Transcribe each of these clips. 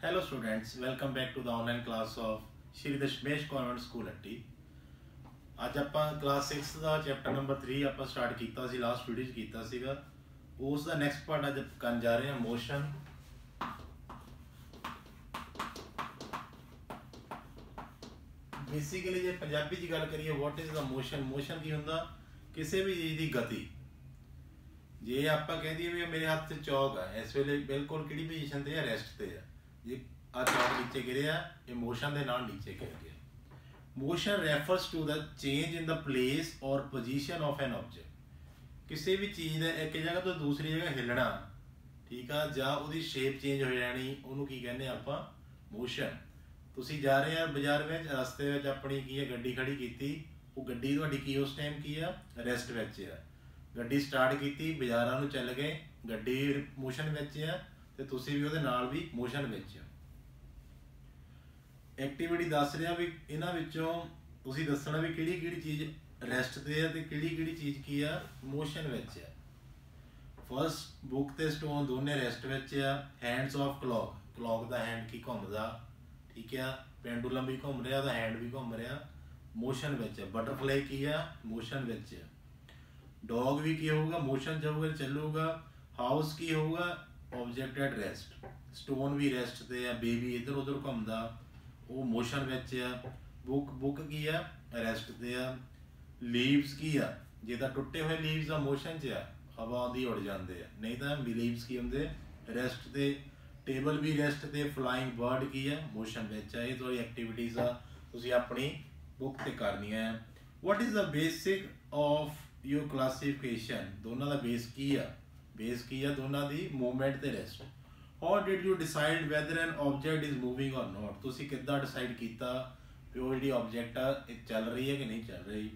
Hello students, welcome back to the online class of Shri Dashmesh Convent School Atti। ਅੱਜ ਆਪਾਂ class 6 ਦਾ chapter number 3 ਆਪਾਂ start ਕੀਤਾ ਸੀ, last video 'ਚ ਕੀਤਾ ਸੀਗਾ। ਉਸ ਦਾ ਨੈਕਸਟ ਪਾਰਟ ਅੱਜ ਕਰਨ ਜਾ ਰਹੇ ਹਾਂ, ਮੋਸ਼ਨ। ਬੇਸਿਕਲੀ ਜੇ ਪੰਜਾਬੀ 'ਚ ਗੱਲ ਕਰੀਏ, what is the motion. Motion ਕੀ ਹੁੰਦਾ? ਕਿਸੇ ਵੀ ਚੀਜ਼ ਦੀ ਗਤੀ। ਜੇ ਆਪਾਂ ਕਹਿ ਦਈਏ ਵੀ ਮੇਰੇ ਹੱਥ 'ਚ ਚੌਕ ਆ, ਇਸ ਵੇਲੇ ਬਿਲਕੁਲ ਕਿਹੜੀ ਪੋਜੀਸ਼ਨ ਤੇ ਆ? ਰੈਸਟ ਤੇ ਆ। ਜੇ ਆ ਚੌਕ ਨੀਚੇ ਗਿਰਿਆ, ਇਹ ਮੋਸ਼ਨ ਦੇ ਨਾਲ ਨੀਚੇ ਗਿਰ ਗਿਆ। Motion refers to the change in the place ਔਰ ਪੋਜੀਸ਼ਨ ਆਫ ਐਨ ਆਬਜੈਕਟ। ਕਿਸੇ ਵੀ ਚੀਜ਼ ਦਾ ਇੱਕ ਜਗ੍ਹਾ ਤੋਂ ਦੂਸਰੀ ਜਗ੍ਹਾ ਹਿੱਲਣਾ, ਠੀਕ ਆ, ਜਾਂ ਉਹਦੀ ਸ਼ੇਪ ਚੇਂਜ ਹੋ ਜਾਣੀ, ਉਹਨੂੰ ਕੀ ਕਹਿੰਦੇ ਆਪਾਂ? ਮੋਸ਼ਨ। ਤੁਸੀਂ ਜਾ ਰਹੇ ਆ ਬਾਜ਼ਾਰ ਵਿੱਚ, ਰਸਤੇ ਵਿੱਚ ਆਪਣੀ ਕੀ ਹੈ ਗੱਡੀ ਖੜੀ ਕੀਤੀ, ਉਹ ਗੱਡੀ ਤੁਹਾਡੀ ਕੀ ਉਸ ਟਾਈਮ ਕੀ ਆ? ਰੈਸਟ ਵਿੱਚ ਆ। ਗੱਡੀ ਸਟਾਰਟ ਕੀਤੀ, ਬਾਜ਼ਾਰਾਂ ਨੂੰ ਚੱਲ ਗਏ, ਗੱਡੀ ਮੋਸ਼ਨ ਵਿੱਚ ਆ ਤੇ ਤੁਸੀਂ ਵੀ ਉਹਦੇ ਨਾਲ ਵੀ ਮੋਸ਼ਨ ਵਿੱਚ ਆ। ਐਕਟੀਵਿਟੀ ਦੱਸ ਰਿਹਾ ਵੀ ਇਹਨਾਂ ਵਿੱਚੋਂ ਤੁਸੀਂ ਦੱਸਣਾ ਵੀ ਕਿਹੜੀ ਕਿਹੜੀ ਚੀਜ਼ ਰੈਸਟ ਤੇ ਆ ਤੇ ਕਿਹੜੀ ਕਿਹੜੀ ਚੀਜ਼ ਕੀ ਆ? ਮੋਸ਼ਨ ਵਿੱਚ ਆ। ਫਸਟ, ਬੁੱਕ ਤੇ ਸਟੋਨ ਦੋਨੇ ਰੈਸਟ ਵਿੱਚ ਆ। ਹੈਂਡਸ ਆਫ ਕਲੌਕ, ਕਲੌਕ ਦਾ ਹੈਂਡ ਕੀ ਘੁੰਮਦਾ, ਠੀਕ ਆ। ਪੈਂਡੂਲਮ ਵੀ ਘੁੰਮ ਰਿਹਾ, ਉਹਦਾ ਹੈਂਡ ਵੀ ਘੁੰਮ ਰਿਹਾ, ਮੋਸ਼ਨ ਵਿੱਚ ਆ। ਬਟਰਫਲਾਈ ਕੀ ਆ? ਮੋਸ਼ਨ ਵਿੱਚ ਆ। ਡੌਗ ਵੀ ਕੀ ਹੋਊਗਾ? ਮੋਸ਼ਨ 'ਚ ਹੋਊਗਾ, ਚੱਲੂਗਾ। ਹਾਊਸ ਕੀ ਹੋਊਗਾ? Object at rest. ਸਟੋਨ ਵੀ ਰੈਸਟ ਤੇ ਆ। ਬੇਬੀ ਇੱਧਰ ਉੱਧਰ ਘੁੰਮਦਾ, ਉਹ ਮੋਸ਼ਨ ਵਿੱਚ ਆ। ਬੁੱਕ ਕੀ ਆ? ਰੈਸਟ ਤੇ ਆ। ਲੀਵਸ ਕੀ ਆ? ਜੇ ਤਾਂ ਟੁੱਟੇ ਹੋਏ ਲੀਵਸ ਆ, ਮੋਸ਼ਨ 'ਚ ਆ, ਹਵਾ ਆਉਂਦੀ ਉੜ ਜਾਂਦੇ ਆ, ਨਹੀਂ ਤਾਂ ਲੀਵਸ ਕੀ ਹੁੰਦੇ? ਰੈਸਟ ਤੇ। ਟੇਬਲ ਵੀ ਰੈਸਟ ਤੇ। ਫਲਾਈਂਗ ਬਰਡ ਕੀ ਆ? ਮੋਸ਼ਨ ਵਿੱਚ ਆ। ਇਹ ਤੁਹਾਡੀ ਐਕਟੀਵਿਟੀਜ਼ ਆ, ਤੁਸੀਂ ਆਪਣੀ ਬੁੱਕ ਤੇ ਕਰਨੀਆਂ ਆ। What is the basic of your classification? ਦੋਨਾਂ ਦਾ ਬੇਸ ਕੀ ਆ? ਬੇਸ ਕੀ ਆ ਦੋਨਾਂ ਦੀ? ਮੂਵਮੈਂਟ ਤੇ rest. How did you decide whether an object is moving or not? ਤੁਸੀਂ ਕਿੱਦਾਂ ਡਿਸਾਈਡ ਕੀਤਾ ਵੀ ਉਹ ਜਿਹੜੀ ਆਬਜੈਕਟ ਆ ਇਹ ਚੱਲ ਰਹੀ ਹੈ ਕਿ ਨਹੀਂ ਚੱਲ ਰਹੀ?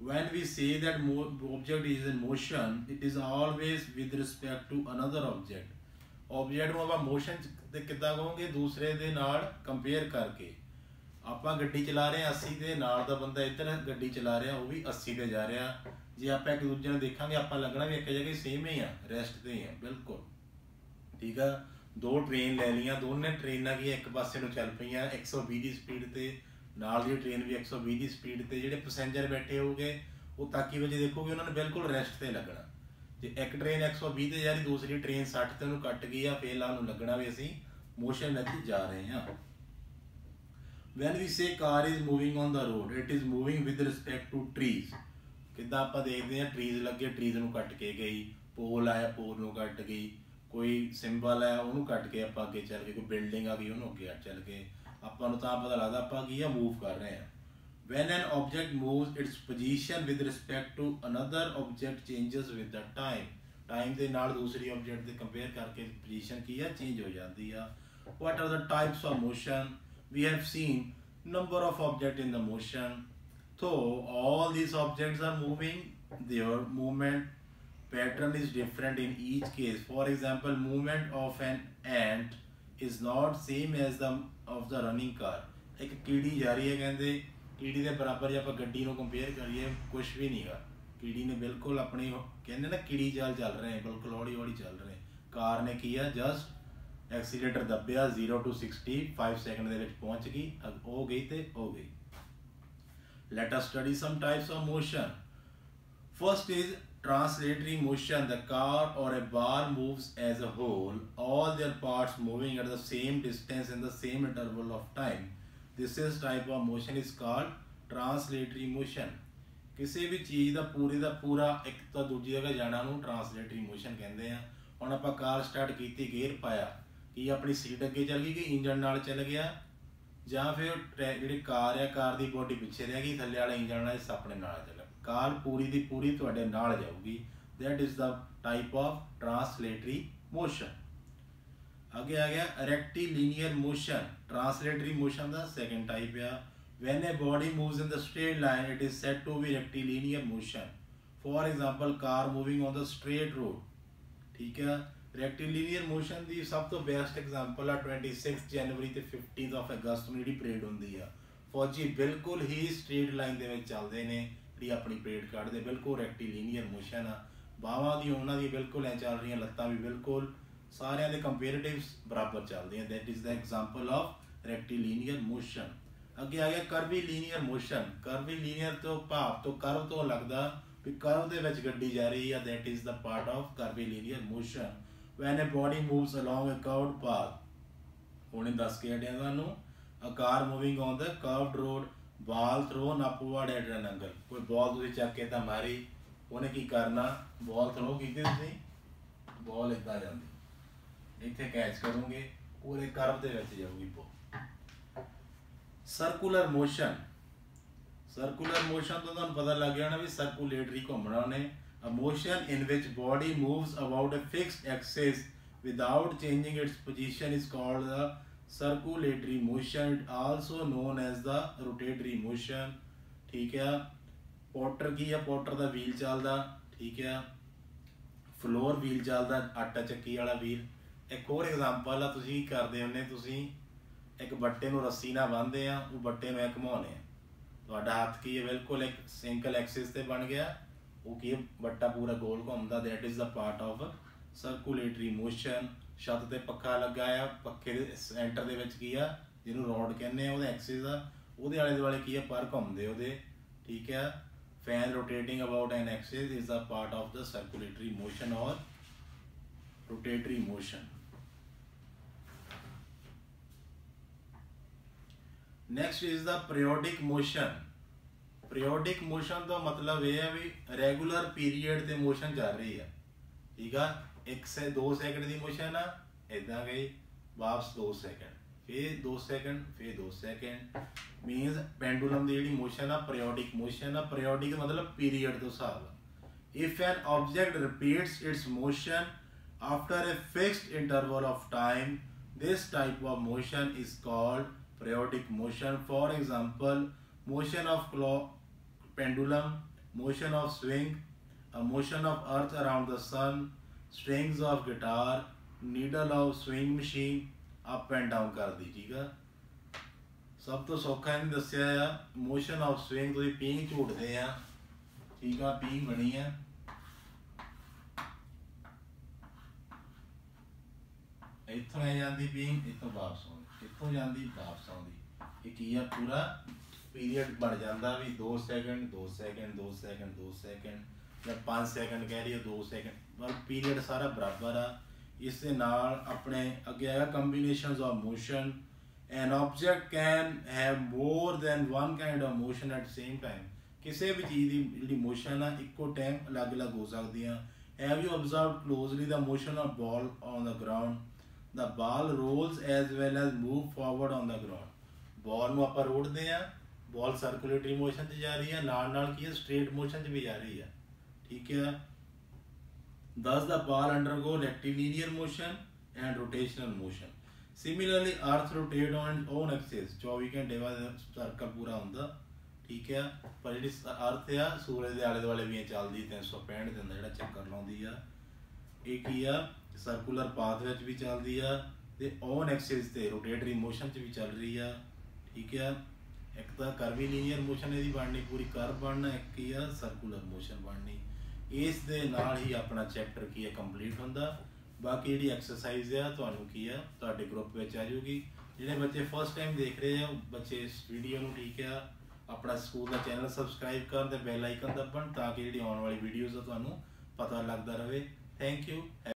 When we say that object is in motion, it is always with respect to another object. Object ਨੂੰ ਆਪਾਂ ਮੋਸ਼ਨ ਤੇ ਕਿੱਦਾਂ ਕਹੋਗੇ? ਦੂਸਰੇ ਦੇ ਨਾਲ ਕੰਪੇਅਰ ਕਰਕੇ। ਆਪਾਂ ਗੱਡੀ ਚਲਾ ਰਹੇ ਹਾਂ 80 ਦੇ, ਨਾਲ ਦਾ ਬੰਦਾ ਇੱਧਰ ਗੱਡੀ ਚਲਾ ਰਿਹਾ, ਉਹ ਵੀ 80 ਤੇ ਜਾ ਰਿਹਾ। ਜੇ ਆਪਾਂ ਇੱਕ ਦੂਜੇ ਨੂੰ ਦੇਖਾਂਗੇ, ਆਪਾਂ ਲੱਗਣਾ ਵੀ ਇੱਕ ਜਗ੍ਹਾ ਸੇਮ ਹੀ ਆ, ਰੈਸਟ ਤੇ ਹੀ ਆ, ਬਿਲਕੁਲ, ਠੀਕ ਆ। ਦੋ ਟ੍ਰੇਨ ਲੈ ਲਈਆਂ, ਦੋਨੇ ਟ੍ਰੇਨਾਂ ਕੀ ਇੱਕ ਪਾਸੇ ਨੂੰ ਚੱਲ ਪਈਆਂ 120 ਦੀ ਸਪੀਡ ਤੇ, ਨਾਲ ਦੀ ਟ੍ਰੇਨ ਵੀ 120 ਦੀ ਸਪੀਡ ਤੇ। ਜਿਹੜੇ ਪੈਸੇਂਜਰ ਬੈਠੇ ਹੋਊਗੇ ਉਹ ਤਾਕੀ ਵਜੇ ਦੇਖੋਗੇ, ਉਹਨਾਂ ਨੇ ਬਿਲਕੁਲ ਰੈਸਟ ਤੇ ਲੱਗਣਾ। ਜੇ ਇੱਕ ਟ੍ਰੇਨ 120 ਤੇ ਜਾ ਰਹੀ, ਦੂਸਰੀ ਟ੍ਰੇਨ 60 ਤੇ ਉਹਨੂੰ ਕੱਟ ਗਈ ਆ, ਫਿਰ ਉਹਨੂੰ ਲੱਗਣਾ ਵੀ ਅਸੀਂ ਮੋਸ਼ਨ ਵਿੱਚ ਜਾ ਰਹੇ ਹਾਂ। When we say car is moving on the road, it is moving with respect to trees. ਕਿੱਦਾਂ ਆਪਾਂ ਦੇਖਦੇ ਹਾਂ, ਟਰੀਜ਼ ਲੱਗੇ, ਟਰੀਜ਼ ਨੂੰ ਕੱਟ ਕੇ ਗਈ। ਪੋਲ ਆਇਆ, ਪੋਲ ਨੂੰ ਕੱਟ ਗਈ। ਕੋਈ ਸਿੰਬਲ ਹੈ, ਉਹਨੂੰ ਕੱਟ ਕੇ ਆਪਾਂ ਅੱਗੇ ਚੱਲ ਗਏ। ਕੋਈ ਬਿਲਡਿੰਗ ਆ ਗਈ, ਉਹਨੂੰ ਅੱਗੇ ਚੱਲ ਗਏ। ਆਪਾਂ ਨੂੰ ਤਾਂ ਪਤਾ ਲੱਗਦਾ ਆਪਾਂ ਕੀ ਆ? ਮੂਵ ਕਰ ਰਹੇ ਹਾਂ। When an object moves, its position with respect to another object changes with the time. Time ਦੇ ਨਾਲ ਦੂਸਰੀ ਆਬਜੈਕਟ ਦੇ ਕੰਪੇਅਰ ਕਰਕੇ ਪੋਜੀਸ਼ਨ ਕੀ ਆ? ਚੇਂਜ ਹੋ ਜਾਂਦੀ ਆ। What are the types of motion? We have seen number of objects in the motion. So all these objects are moving, their movement pattern is different in each case. For example, movement of an ant is not same as the of the running car. ਇੱਕ ਕੀੜੀ ਜਾ ਰਹੀ ਹੈ, ਕਹਿੰਦੇ ਕੀੜੀ ਦੇ ਬਰਾਬਰ ਜੇ ਆਪਾਂ ਗੱਡੀ ਨੂੰ ਕੰਪੇਅਰ ਕਰੀਏ ਕੁਛ ਵੀ ਨਹੀਂ ਗਾ। ਕੀੜੀ ਨੇ ਬਿਲਕੁਲ ਆਪਣੀ ਕਹਿੰਦੇ ਨਾ ਕੀੜੀ ਚਾਲ ਚੱਲ ਰਹੇ, ਬਿਲਕੁਲ ਹੌਲੀ ਹੌਲੀ ਚੱਲ ਰਹੇ। ਕਾਰ ਨੇ ਕੀ ਆ? ਜਸਟ ਐਕਸੀਲੇਟਰ ਦੱਬਿਆ, 0 to 60 5 ਸੈਕਿੰਡ ਦੇ ਵਿੱਚ ਪਹੁੰਚ ਗਈ, ਹੋ ਗਈ ਤੇ ਹੋ ਗਈ। Let us study some types of motion. First is translatory motion. The car or a bar moves as a whole, all their parts moving at the same distance in the same interval of time. This is type of motion is called translatory motion. ਕਿਸੇ ਵੀ ਚੀਜ਼ ਦਾ ਪੂਰਾ ਇੱਕ ਤੋਂ ਦੂਜੀ ਜਗ੍ਹਾ ਜਾਣਾ ਨੂੰ ਟਰਾਂਸਲੇਟਰੀ ਮੋਸ਼ਨ ਕਹਿੰਦੇ ਆ। ਹੁਣ ਆਪਾਂ ਕਾਰ ਸਟਾਰਟ ਕੀਤੀ, ਗੇਅਰ ਪਾਇਆ, ਕੀ ਆਪਣੀ ਸੀਟ ਅੱਗੇ ਚੱਲ ਗਈ ਕਿ ਇੰਜਣ ਨਾਲ ਚੱਲ ਗਿਆ? ਜਾਂ ਫਿਰ ਜਿਹੜੀ ਕਾਰ ਆ, ਕਾਰ ਦੀ ਬੋਡੀ ਪਿੱਛੇ ਰਹਿ ਗਈ, ਥੱਲੇ ਵਾਲਾ ਇੰਜਣ ਵਾਲਾ ਹਿੱਸਾ ਆਪਣੇ ਨਾਲ ਚੱਲ। ਕਾਰ ਪੂਰੀ ਦੀ ਪੂਰੀ ਤੁਹਾਡੇ ਨਾਲ ਜਾਊਗੀ। That is the type of translatory motion. ਅੱਗੇ ਆ ਗਿਆ ਰੈਕਟੀਲੀਨੀਅਰ ਮੋਸ਼ਨ। ਟਰਾਂਸਲੇਟਰੀ ਮੋਸ਼ਨ ਦਾ ਸੈਕੰਡ ਟਾਈਪ ਆ। When a body moves in the straight line, it is said to be rectilinear motion. For example, car moving on the straight road. ਠੀਕ ਆ। ਰੈਕਟੀਲੀਨੀਅਰ motion ਦੀ ਸਭ ਤੋਂ best example ਆ 26 ਜਨਵਰੀ ਤੇ 15 ਅਗਸਤ ਨੂੰ ਜਿਹੜੀ ਪਰੇਡ ਹੁੰਦੀ ਆ। ਫੌਜੀ ਬਿਲਕੁਲ ਹੀ ਸਟ੍ਰੇਟ ਲਾਈਨ ਦੇ ਵਿੱਚ ਚੱਲਦੇ ਨੇ, ਜਿਹੜੀ ਆਪਣੀ ਪਰੇਡ ਕੱਢਦੇ, ਬਿਲਕੁਲ ਰੈਕਟੀਲੀਨੀਅਰ ਮੋਸ਼ਨ ਆ। ਬਾਹਾਂ ਦੀ ਉਹਨਾਂ ਦੀ ਬਿਲਕੁਲ ਐ ਚੱਲ ਰਹੀਆਂ, ਲੱਤਾਂ ਵੀ ਬਿਲਕੁਲ ਸਾਰਿਆਂ ਦੇ ਕੰਪੇरेटिव्स ਬਰਾਬਰ ਚੱਲਦੇ ਆ। That is the example of rectilinear motion. ਅੱਗੇ ਆ ਗਿਆ ਕਰਵੀਲੀਨੀਅਰ ਮੋਸ਼ਨ। ਕਰਵੀਲੀਨੀਅਰ ਤੋਂ ਭਾਵ ਤੋਂ ਕਰਵ ਤੋਂ ਲੱਗਦਾ ਵੀ ਕਰਵ ਦੇ ਵਿੱਚ ਗੱਡੀ ਜਾ ਰਹੀ ਆ। That is the part of curvilinear motion when a body moves along a curved path। ਹੁਣੇ ਦੱਸ ਕੇ ਹਟਿਆ ਤੁਹਾਨੂੰ, a car moving on the curved road, ball thrown upward at an angle। ਕੋਈ ਬਾਲ ਤੁਸੀਂ ਚੱਕ ਕੇ ਤਾਂ ਮਾਰੀ, ਉਹਨੇ ਕੀ ਕਰਨਾ, ਬਾਲ ਥਰੋ ਕੀਤੀ ਤੁਸੀਂ, ਬਾਲ ਇੱਦਾਂ ਜਾਂਦੀ, ਇੱਥੇ ਕੈਚ ਕਰੋਗੇ, ਪੂਰੇ ਕਰਵ ਦੇ ਵਿੱਚ ਜਾਊਗੀ ball. Circular motion. Circular motion ਤੋਂ ਤੁਹਾਨੂੰ ਪਤਾ ਲੱਗ ਗਿਆ ਨਾ ਵੀ ਸਰਕੂਲੇਟਰੀ ਘੁੰਮਣਾ ਉਹਨੇ। A motion in which body moves about a fixed axis without changing its position is called the circulatory motion, also known as the rotatory motion। ठीक है। ਪੋਟਰ ਕੀ ਆ, ਪੋਟਰ ਦਾ ਵੀਲ ਚੱਲਦਾ, ਠੀਕ ਆ। ਫਲੋਰ ਵੀਲ ਚੱਲਦਾ, ਆਟਾ ਚੱਕੀ ਵਾਲਾ ਵੀਲ। ਇੱਕ ਹੋਰ ਐਗਜ਼ਾਮਪਲ ਆ, ਤੁਸੀਂ ਕੀ ਕਰਦੇ ਹੁੰਦੇ, ਤੁਸੀਂ ਇੱਕ ਬੱਟੇ ਨੂੰ ਰੱਸੀ ਨਾਲ ਬੰਨ੍ਹਦੇ ਆ, ਉਹ ਬੱਟੇ ਨੂੰ ਘੁਮਾਉਂਦੇ ਆ, ਤੁਹਾਡਾ ਹੱਥ ਕੀ ਹੈ ਬਿਲਕੁਲ ਇੱਕ ਸਿੰਗਲ ਐਕਸਿਸ ਤੇ ਬਣ ਗਿਆ, ਉਹ ਕੀ ਬੱਟਾ ਪੂਰਾ ਗੋਲ ਘੁੰਮਦਾ। That is the part of circulatory motion. ਛੱਤ ਤੇ ਪੱਖਾ ਲੱਗਾ ਆ, ਪੱਖੇ ਦੇ ਸੈਂਟਰ ਦੇ ਵਿੱਚ ਕੀ ਆ, ਜਿਹਨੂੰ ਰੋਡ ਕਹਿੰਦੇ ਆ, ਉਹਦਾ ਐਕਸਿਸ ਆ, ਉਹਦੇ ਆਲੇ ਦੁਆਲੇ ਕੀ ਆ, ਪਰ ਘੁੰਮਦੇ ਉਹਦੇ, ਠੀਕ ਆ। fan rotating about an axis is a part of the circulatory motion or rotatory motion। next is the periodic motion। periodic motion ਦਾ ਮਤਲਬ ਇਹ ਹੈ ਵੀ regular period ਤੇ motion ਚੱਲ ਰਹੀ ਹੈ, ਠੀਕ ਆ। 1 से 2 ਸੈਕਿੰਡ ਦੀ motion ਆ, ਇੱਦਾਂ ਗਈ, ਵਾਪਸ 2 ਸੈਕਿੰਡ, फिर 2 सेकंड, फिर 2 सेकंड। मीनस पेंडुलम की जी मोशन आ पीरियोडिक मोशन आ। पीरियोडिक मतलब पीरियड तो हिसाब। If an object repeats it's motion after a fixed interval of time, this type of motion is called periodic motion. For example motion of clock, pendulum, motion of swing, a motion of earth around the sun, strings of guitar, needle of swing machine, up and down ਕਰਦੀ, ਠੀਕ ਆ। ਸਭ ਤੋਂ ਸੌਖਾ ਇਹਨੇ ਦੱਸਿਆ ਆ motion of swing. ਤੁਸੀਂ ਪੀਂਘ ਝੂਟਦੇ ਆ, ਠੀਕ ਆ, ਪੀਂਘ ਬਣੀ ਆ, ਇੱਥੋਂ ਆ ਜਾਂਦੀ ਪੀਂਘ, ਇੱਥੋਂ ਵਾਪਸ ਆਉਂਦੀ, ਇੱਥੋਂ ਜਾਂਦੀ ਵਾਪਸ ਆਉਂਦੀ। ਇਹ ਕੀ ਆ, ਪੂਰਾ ਪੀਰੀਅਡ ਬਣ ਜਾਂਦਾ ਵੀ 2 ਸੈਕਿੰਡ 2 ਸੈਕਿੰਡ 2 ਸੈਕਿੰਡ 2 ਸੈਕਿੰਡ ਜਾਂ 5 ਸੈਕਿੰਡ ਕਹਿ ਰਹੀ ਹੈ, 2 ਸੈਕਿੰਡ, ਪਰ ਪੀਰੀਅਡ ਸਾਰਾ ਬਰਾਬਰ ਆ। ਇਸ ਦੇ ਨਾਲ ਆਪਣੇ ਅੱਗੇ ਆਏਗਾ combinations of motion. N object can have more than one kind of motion at same time. ਕਿਸੇ ਵੀ ਚੀਜ਼ ਦੀ ਜਿਹੜੀ ਮੋਸ਼ਨ ਆ ਇੱਕੋ ਟਾਈਮ ਅਲੱਗ-ਅਲੱਗ ਹੋ ਸਕਦੀਆਂ। Have you observe closely the motion of ball on the ground. The ball rolls as well as move forward on the ground. Ball ਨੂੰ ਆਪਾਂ ਰੋੜਦੇ ਆ, ਬਾਲ ਸਰਕੂਲੇਟਰੀ ਮੋਸ਼ਨ 'ਚ ਜਾ ਰਹੀ ਹੈ, ਨਾਲ ਨਾਲ ਕੀ ਹੈ, ਸਟ੍ਰੇਟ ਮੋਸ਼ਨ 'ਚ ਵੀ ਜਾ ਰਹੀ ਹੈ, ਠੀਕ ਹੈ। Thus the ball undergo rectilinear motion and rotational motion। Similarly earth rotate on its own axis। 24 ਘੰਟੇ ਬਾਅਦ ਸਰਕਲ ਪੂਰਾ ਹੁੰਦਾ, ਠੀਕ ਹੈ। ਪਰ ਜਿਹੜੀ ਅਰਥ ਆ ਸੂਰਜ ਦੇ ਆਲੇ ਦੁਆਲੇ ਵੀ ਚੱਲਦੀ 365 ਦਿਨ ਦਾ ਜਿਹੜਾ ਚੱਕਰ ਲਾਉਂਦੀ ਆ। ਇਹ ਕੀ ਆ, ਸਰਕੂਲਰ ਪਾਥ ਵਿੱਚ ਵੀ ਚੱਲਦੀ ਆ ਤੇ ਔਨ ਐਕਸਿਸ ਤੇ ਰੋਟੇਟਰੀ ਮੋਸ਼ਨ 'ਚ ਵੀ ਚੱਲ ਰਹੀ ਆ, ਠੀਕ ਹੈ। ਇੱਕ ਤਾਂ ਕਰਵੀਲੀਨੀਅਰ ਮੋਸ਼ਨ ਇਹਦੀ ਬਣਨੀ, ਪੂਰੀ ਕਰਵ ਬਣਨਾ, ਇੱਕ ਕੀ ਆ ਸਰਕੂਲਰ ਮੋਸ਼ਨ ਬਣਨੀ। ਇਸ ਦੇ ਨਾਲ ਹੀ ਆਪਣਾ ਚੈਪਟਰ ਕੀ ਹੈ ਕੰਪਲੀਟ ਹੁੰਦਾ। ਬਾਕੀ ਜਿਹੜੀ ਐਕਸਰਸਾਈਜ਼ ਆ ਤੁਹਾਨੂੰ ਕੀ ਆ ਤੁਹਾਡੇ ਗਰੁੱਪ ਵਿੱਚ ਆ ਜਾਊਗੀ। ਜਿਹੜੇ ਬੱਚੇ ਫਸਟ ਟਾਈਮ ਦੇਖ ਰਹੇ ਆ ਬੱਚੇ ਇਸ ਵੀਡੀਓ ਨੂੰ, ਠੀਕ ਆ, ਆਪਣਾ ਸਕੂਲ ਦਾ ਚੈਨਲ ਸਬਸਕ੍ਰਾਈਬ ਕਰਨ ਤੇ ਬੈਲ ਆਈਕਨ ਦਬਣ ਤਾਂ ਕਿ ਜਿਹੜੀ ਆਉਣ ਵਾਲੀ ਵੀਡੀਓਜ਼ ਆ ਤੁਹਾਨੂੰ ਪਤਾ ਲੱਗਦਾ ਰਹੇ। Thank you.